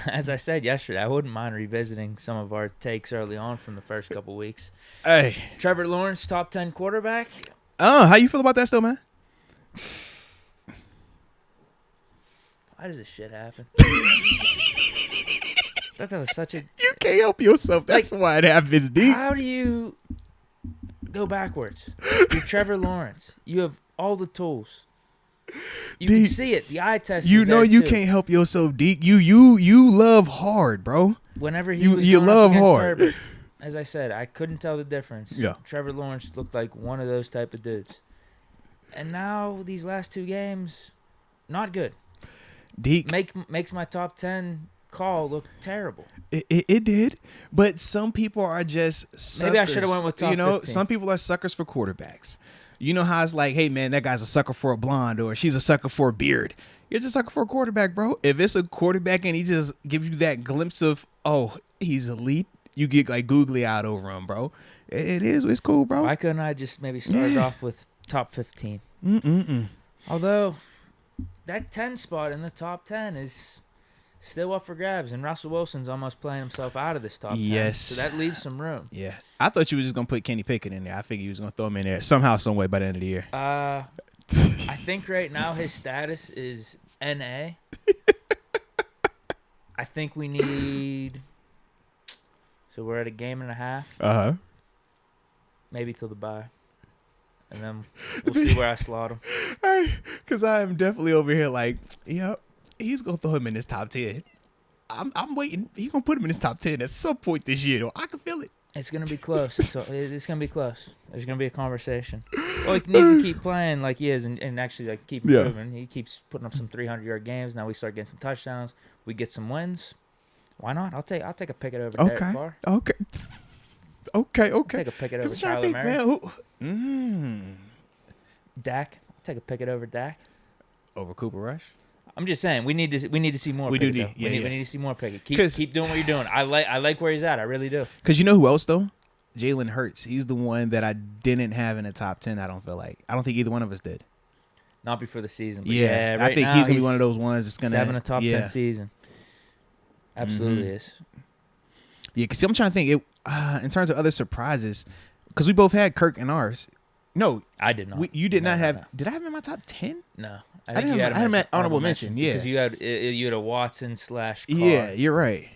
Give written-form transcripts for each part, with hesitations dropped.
as I said yesterday, I wouldn't mind revisiting some of our takes early on from the first couple weeks. Hey. Trevor Lawrence, top 10 quarterback. How you feel about that still, man? Why does this shit happen? I thought that was such a... You can't help yourself. That's why it happens, Deke. How do you go backwards? You're Trevor Lawrence. You have all the tools. You can see it. The eye test. You is know there you too. can't help yourself, Deke. You love hard, bro. Whenever he was you going up love against hard. Herbert, as I said, I couldn't tell the difference. Yeah. Trevor Lawrence looked like one of those type of dudes. And now these last 2 games, not good. Deke Makes my top 10 call look terrible. It did, but some people are just suckers. Maybe I should have went with top 15. Some people are suckers for quarterbacks. You know how it's like, hey man, that guy's a sucker for a blonde, or she's a sucker for a beard. You're just a sucker for a quarterback, bro. If it's a quarterback and he just gives you that glimpse of, oh, he's elite, you get like googly eyed over him, bro. It's cool, bro. Why couldn't I just maybe start off with top 15? Although that 10 spot in the top 10 is still up for grabs, and Russell Wilson's almost playing himself out of this top 10. Yes. So that leaves some room. Yeah. I thought you were just going to put Kenny Pickett in there. I figured you was going to throw him in there somehow, some way by the end of the year. I think right now his status is NA. I think we need... So we're at a game and a half. Uh-huh. Maybe till the bye. And then we'll see where I slot him. Because I am definitely over here like, yep, he's going to throw him in his top 10. I'm waiting. He's going to put him in his top 10 at some point this year, though. I can feel it. It's going to be close. It's going to be close. There's going to be a conversation. Well, he needs to keep playing like he is and actually like keep improving. He keeps putting up some 300-yard games. Now we start getting some touchdowns. We get some wins. Why not? I'll take a Pickett over Derek Carr. Okay. Take a Pickett over Kyler Murray. Dak. I'll take a Pickett over Dak. Over Cooper Rush. I'm just saying we need to see more. We need to see more Pickett. Keep doing what you're doing. I like where he's at. I really do. Because you know who else though? Jalen Hurts. He's the one that I didn't have in the top 10. I don't think either one of us did. Not before the season. But right I think now he's gonna be one of those ones that's gonna having a top 10 season. Absolutely is. Yeah, because I'm trying to think in terms of other surprises, because we both had Kirk in ours. No, I did not. You did not have. No. Did I have him in my top 10? No, I think you had him at honorable mention. Yeah, because you had a Watson / Carr. Yeah, you're right.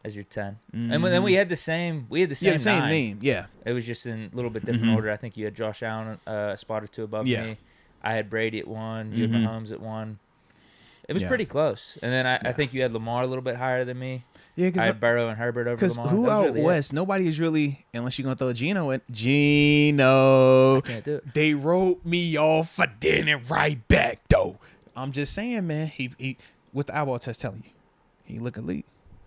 As your 10, and then we had the same. We had the same. Same 9. name. Yeah, it was just in a little bit different order. I think you had Josh Allen a spot or 2 above me. I had Brady at 1. You had Mahomes at 1. It was pretty close. And then I think you had Lamar a little bit higher than me. Yeah, because I had Burrow and Herbert over Lamar. Because who out really west? Nobody is really, unless you're going to throw Geno in. Geno. I can't do it. They wrote me off for getting it right back, though. I'm just saying, man. He with the eyeball test telling you, he look elite.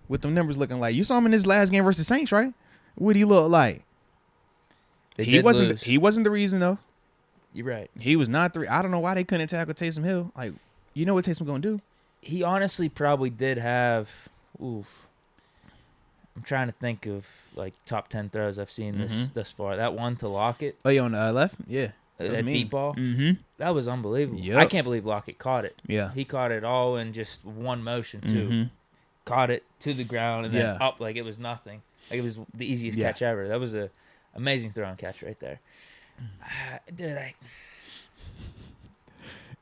With them numbers looking like. You saw him in his last game versus Saints, right? What did he look like? He wasn't the reason, though. You're right. He was not I don't know why they couldn't tackle Taysom Hill. Like, you know what Taysom going to do? He honestly probably did have. Oof. I'm trying to think of like top 10 throws I've seen thus far. That one to Lockett. Oh, you on the left? Yeah. That deep ball. That was unbelievable. Yep. I can't believe Lockett caught it. Yeah. He caught it all in just one motion too. Caught it to the ground and then up like it was nothing. Like it was the easiest catch ever. That was a amazing throw and catch right there. Dude,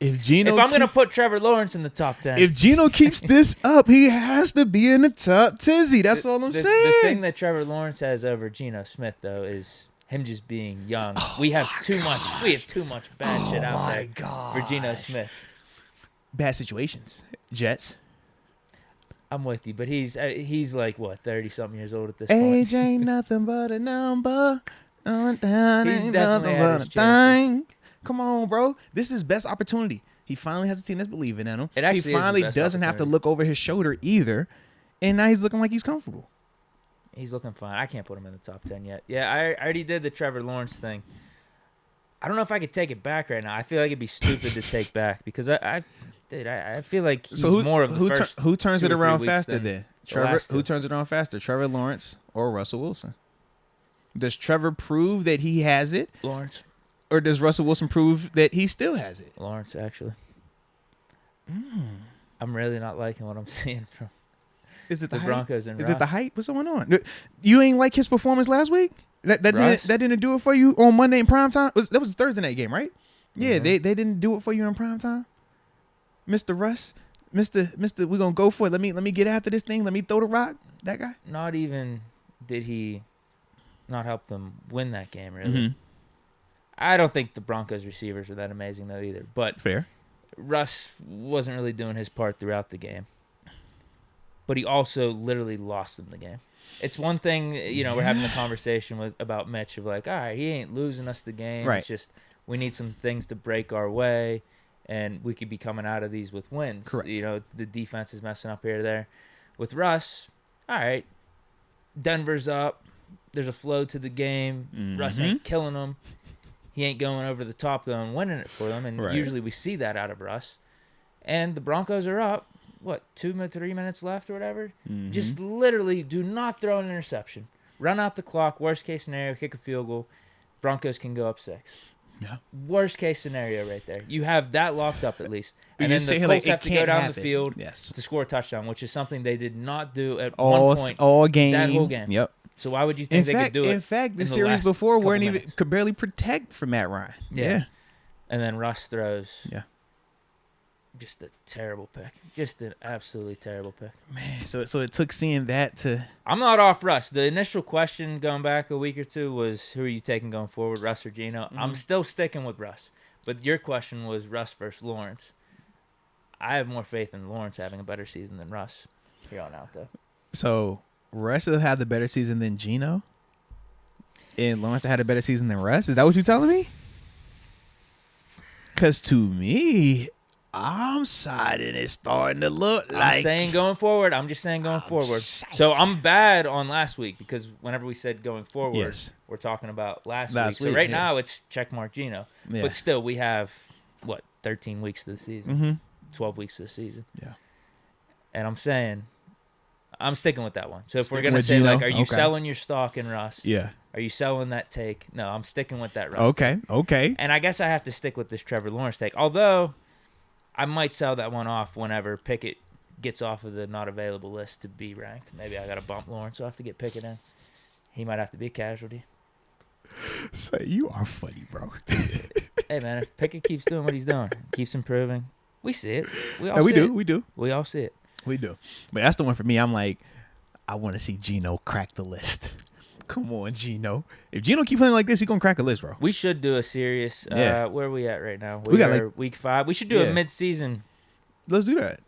If I'm gonna put Trevor Lawrence in the top 10, if Geno keeps this up, he has to be in the top 10. That's all I'm saying. The thing that Trevor Lawrence has over Geno Smith though is him just being young. We have too much bad shit out there for Geno Smith. Bad situations, Jets. I'm with you, but he's like what 30-something years old at this point. Age ain't nothing but a number. On down He's ain't definitely nothing had but a his chances. thing. Come on, bro. This is his best opportunity. He finally has a team that's believing in him. He finally doesn't have to look over his shoulder either. And now he's looking like he's comfortable. He's looking fine. I can't put him in the top 10 yet. Yeah, I already did the Trevor Lawrence thing. I don't know if I could take it back right now. I feel like it'd be stupid to take back because I feel like he's more of the first. Who turns 2 it or 3 around weeks faster than then? the Trevor. last 2. Who turns it around faster? Trevor Lawrence or Russell Wilson? Does Trevor prove that he has it? Lawrence. Or does Russell Wilson prove that he still has it? Lawrence, actually. I'm really not liking what I'm seeing from Is it the, the height? Broncos and Is Russ. it the height? What's going on? You ain't like his performance last week? That didn't do it for you on Monday in prime time? That was a Thursday night game, right? Yeah, they didn't do it for you in prime time? Mr. Russ? Mr. We're gonna go for it. Let me get after this thing. Let me throw the rock. That guy? Not even did he not help them win that game, really. Mm-hmm. I don't think the Broncos receivers are that amazing, though, either. But Fair. Russ wasn't really doing his part throughout the game. But he also literally lost them the game. It's one thing, we're having a conversation about Mitch of like, all right, he ain't losing us the game. Right. It's just we need some things to break our way, and we could be coming out of these with wins. Correct. The defense is messing up here or there. With Russ, all right, Denver's up. There's a flow to the game. Mm-hmm. Russ ain't killing them. He ain't going over the top, though, and winning it for them. And usually we see that out of Russ. And the Broncos are up. What, 3 minutes left or whatever? Mm-hmm. Just literally do not throw an interception. Run out the clock. Worst case scenario, kick a field goal. Broncos can go up 6. Yeah. Worst case scenario right there. You have that locked up at least. And You then say, the like, Colts it have to go can't down happen. the field Yes. to score a touchdown, which is something they did not do at one point. All game. That whole game. Yep. So why would you think they could do it? In fact, the in series last before couple weren't even minutes? could barely protect for Matt Ryan. Yeah. And then Russ throws. Yeah. Just a terrible pick. Just an absolutely terrible pick. Man, so it took seeing that to. I'm not off Russ. The initial question going back a week or two was, who are you taking going forward, Russ or Geno? Mm-hmm. I'm still sticking with Russ. But your question was Russ versus Lawrence. I have more faith in Lawrence having a better season than Russ here on out, though. So Russ will have the better season than Geno, and Lawrence had a better season than Russ. Is that what you're telling me? Because to me, I'm siding. It's starting to look like. I'm saying going forward. I'm just saying going forward. So I'm bad on last week because whenever we said going forward, Yes. we're talking about last Last week. week, So right yeah. now it's checkmark Geno. Yeah. But still, we have, 13 weeks to the season, Mm-hmm. 12 weeks to the season. Yeah. And I'm saying, I'm sticking with that one. So if we're Sticking going to with say, Geno? are you Okay. selling your stock in Russ? Yeah. Are you selling that take? No, I'm sticking with that Russ Okay. take. Okay. And I guess I have to stick with this Trevor Lawrence take. Although, I might sell that one off whenever Pickett gets off of the not available list to be ranked. Maybe I got to bump Lawrence, so I have to get Pickett in. He might have to be a casualty. So you are funny, bro. Hey, man, if Pickett keeps doing what he's doing, keeps improving, we see it. We all No, see we do. it. We do. We all see it. We do. But that's the one for me. I'm like, I want to see Geno crack the list. Come on, Geno. If Geno keep playing like this, he's gonna crack a list, bro. We should do a serious. Yeah. Where are we at right now? We got, are week 5. We should do Yeah. a mid-season. Let's do that.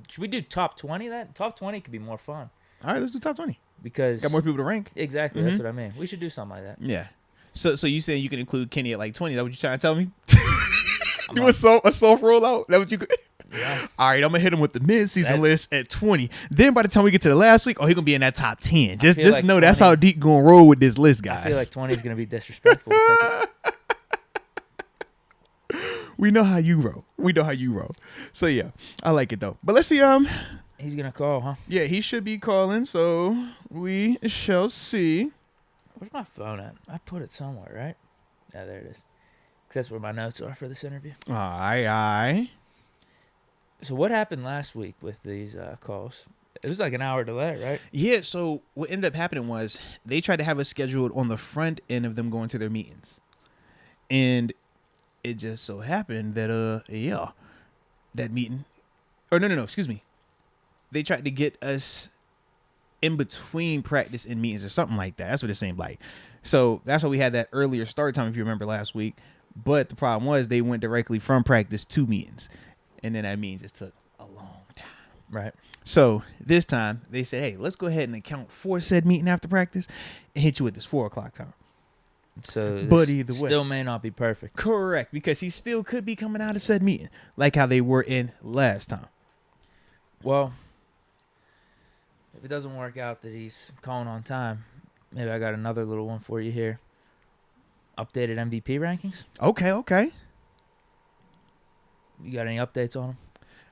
Should we do top 20? That top 20 could be more fun All right, let's do top 20. because Got more people to rank. exactly that's what I mean. We should do something like that. Yeah. So you saying you can include Kenny at like 20? Is that what you trying to tell me? I'm Do not- a soft rollout? That what you? Yeah. All right, I'm gonna hit him with the mid-season That- list at 20. Then by the time we get to the last week, he gonna be in that top 10. Just feel like know that's 20 how Deke gonna roll with this list, guys. I feel like 20 is going to be disrespectful to Pickett. We know how you roll. So yeah, I like it though. But let's see. He's going to call, huh? Yeah, he should be calling. So we shall see. Where's my phone at? I put it somewhere, right? Yeah, there it is. 'Cause that's where my notes are for this interview. All right. So what happened last week with these calls? It was like an hour delay, right? Yeah. So what ended up happening was they tried to have us scheduled on the front end of them going to their meetings, and it just so happened that that meeting, or no, excuse me, they tried to get us in between practice and meetings or something like that. That's what it seemed like. So that's why we had that earlier start time, if you remember last week. But the problem was they went directly from practice to meetings, and then that meeting just took a long time. Right. So this time they said, hey, let's go ahead and account for said meeting after practice and hit you with this 4:00 time. So this But either way. still may not be perfect. Correct, because he still could be coming out of said meeting like how they were in last time. Well, if it doesn't work out that he's calling on time, maybe I got another little one for you here. Updated MVP rankings. Okay. You got any updates on them?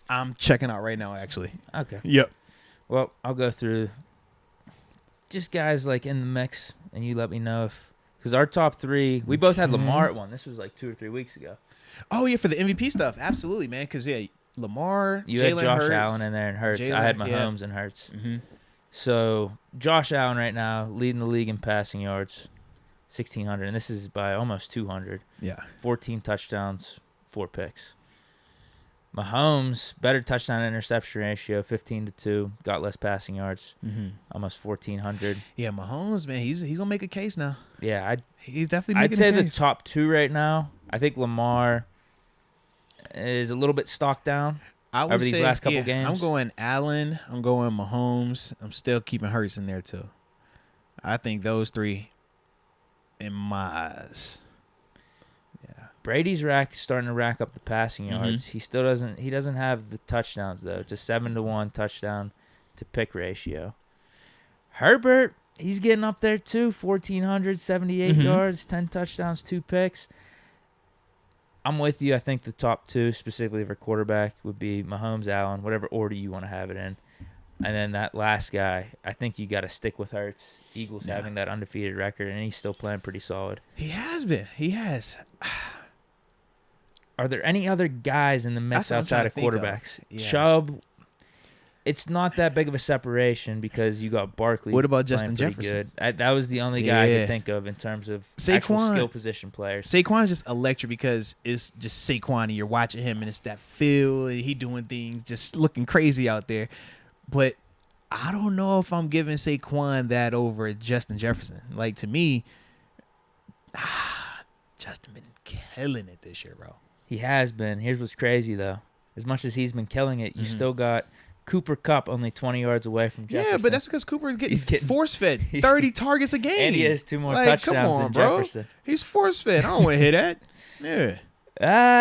I'm checking out right now, actually. Okay. Yep. Well, I'll go through just guys like in the mix, and you let me know if because our top 3, we both had Okay. Lamar at one. This was like 2 or 3 weeks ago. Oh, yeah, for the MVP stuff. Absolutely, man. Because, yeah, Lamar, You had Jalen Josh Hurts, Allen in there and Hurts. I had Mahomes and Hurts. Mm-hmm. So Josh Allen right now leading the league in passing yards, 1,600, and this is by almost 200. Yeah. 14 touchdowns, 4 picks. Mahomes, better touchdown interception ratio, 15-2. Got less passing yards, almost 1,400. Yeah, Mahomes, man, he's gonna make a case now. Yeah, he's definitely making I'd say a the case. top 2 right now. I think Lamar is a little bit stocked down over these last couple games. I'm going Allen. I'm going Mahomes. I'm still keeping Hurts in there too. I think those 3 in my eyes. Yeah. Brady's starting to rack up the passing yards. He still doesn't have the touchdowns though. It's a 7-1 touchdown to pick ratio. Herbert, he's getting up there too. 1,478 yards, 10 touchdowns, 2 picks. I'm with you. I think the top 2, specifically for quarterback, would be Mahomes, Allen, whatever order you want to have it in. And then that last guy, I think you got to stick with Hurts. Eagles having that undefeated record, and he's still playing pretty solid. He has been. He has. Are there any other guys in the mix outside of quarterbacks? Chubb, it's not that big of a separation because you got Barkley. What about Justin Jefferson? That was the only guy I could think of in terms of actual skill position players. Saquon is just electric because it's just Saquon and you're watching him and it's that feel and he doing things just looking crazy out there. But I don't know if I'm giving Saquon that over Justin Jefferson. Like, to me, Justin been killing it this year, bro. He has been. Here's what's crazy, though. As much as he's been killing it, you still got Cooper Kupp only 20 yards away from Jefferson. Yeah, but that's because Cooper is getting force-fed 30 targets a game. And he has 2 more touchdowns than Jefferson. He's force-fed. I don't want to hear that. Yeah.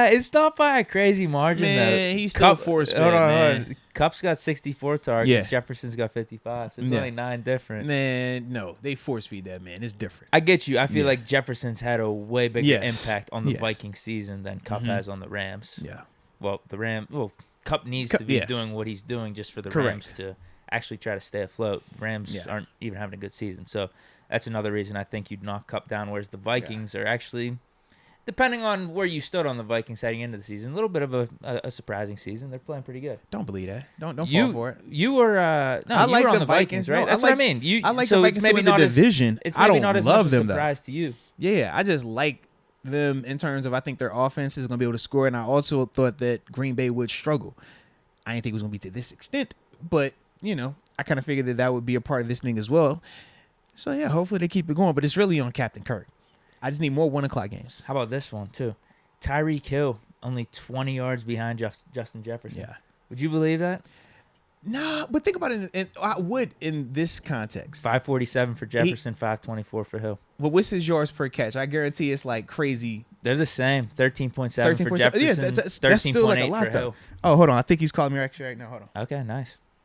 It's not by a crazy margin, though. He's still force-fed, man. Kupp's got 64 targets. Yeah. Jefferson's got 55. So it's only 9 different. Man, no. They force-feed that, man. It's different. I get you. I feel like Jefferson's had a way bigger impact on the Vikings season than Kupp has on the Rams. Yeah. Well, Kupp needs to be doing what he's doing just for the Rams to actually try to stay afloat. Rams aren't even having a good season. So that's another reason I think you'd knock Kupp down, whereas the Vikings are actually, depending on where you stood on the Vikings heading into the season, a little bit of a surprising season. They're playing pretty good. Don't believe that. Don't fall for it. You were you were on the Vikings, right? That's what I mean. I like the Vikings to win the division. It's maybe not as much a surprise to you. Yeah, I just like them in terms of I think their offense is going to be able to score, and I also thought that Green Bay would struggle. I didn't think it was going to be to this extent, but, I kind of figured that would be a part of this thing as well. So, yeah, hopefully they keep it going, but it's really on Captain Kirk. I just need more 1 o'clock games. How about this one, too? Tyreek Hill, only 20 yards behind Justin Jefferson. Yeah. Would you believe that? Nah, but think about it. I would in this context. 547 for Jefferson, 524 for Hill. Well, what's his yards per catch? I guarantee it's like crazy. They're the same. 13.7 for Jefferson. Yeah, that's still like a lot, though. Oh, hold on. I think he's calling me actually right now. Hold on. Okay, nice.